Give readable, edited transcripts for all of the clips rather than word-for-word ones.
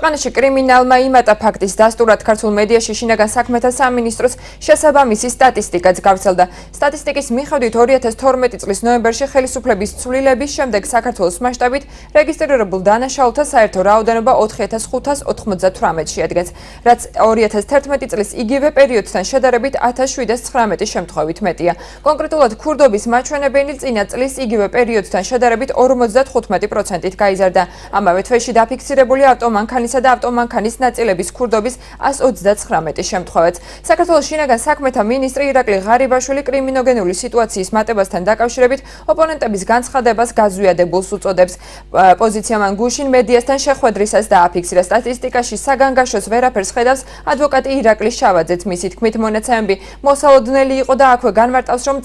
ქვეყანაში კრიმინალმა იმატა ფაქტის დასტურად ქართულ მედიაში შინაგან საქმეთა სამინისტროს შესაბამისი სტატისტიკაც გავრცელდა. სტატისტიკის მიხედვით 2012 წლის ნოემბერში ხელისუფლების ცვლილების შემდეგ საქართველოს მასშტაბით რეგისტრირებულ დანაშაულთა საერთო რაოდენობა 4598 შეადგენს, რაც 2011 წლის იგივე პერიოდთან შედარებით 1719 შემთხვევით მეტია. კონკრეტულად ქურდობის მაჩვენებელი წინა წლის იგივე პერიოდთან შედარებით 55%-ით გაიზარდა. ამავე თვეში დაფიქსირებული ავტომანქანისა და ავტომანქანის ნაწილების ქურდობის 129 შემთხვევაც. საქართველოს შინაგან საქმეთა მინისტრი ირაკლი ღარიბაშვილი კრიმინოგენული სიტუაციის მატებასთან დაკავშირებით ოპონენტების განცხადებას გაზვიადებულს უწოდებს. პოზიცია მან გუშინ მედიასთან შეხვედრისას დააფიქსირა. სტატისტიკაში საგანგაშოს ვერაფერს ხედავს ადვოკატი ირაკლი შავაძეც. მისი თქმით, მონაცემები მოსალოდნელი იყო და აქვე განმარტავს, რომ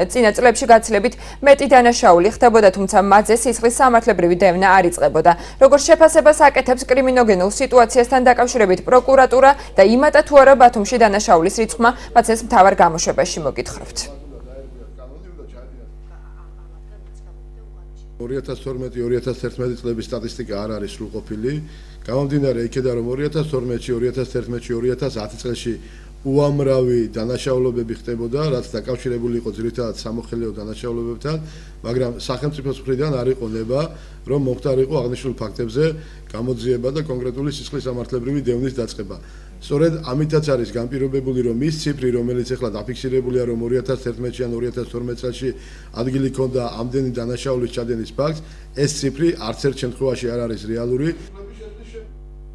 წინა წლებში გაცილებით მეტი დანაშაული ხდებოდა, თუმცა მათზე სისხლის სამართლებრივი დევნა არ იწყებოდა. როგორც შეფასებას აკეთებს კრიმინოგენულ სიტუაციასთან დაკავშირებით პროკურატურა და იმატა თუ არა ბათუმში დანაშაულის რიცხვმა, მათ ეს მთავარ გამოშვებაში მოგითხრობთ. 2012-2011 წლების სტატისტიკა არ არის სრულყოფილი. გამომდინარე იქედან, რომ 2012-ში, 2011-ში, 2010 წელში უამრავი დანაშაულებები ხდებოდა, რაც დაკავშირებული იყო ძირითადად სამოხელეო დანაშაულებებთან, მაგრამ სახელმწიფოს მხრიდან არ იყო ნება, რომ მომხდარიყო აღნიშნულ ფაქტებზე გამოძიება და კონკრეტული სისხლის სამართლებრივი დევნის დაწყება. სწორედ ამითაც არის განპირობებული, რომ ის ციფრი, რომელიც ახლა დაფიქსირებულია, რომ 2011-ში ან 2012 წელში ადგილი ჰქონდა ამდენი დანაშაულის ჩადენის ფაქტს, ეს ციფრი არც ერთ შემთხვევაში არ არის რეალური.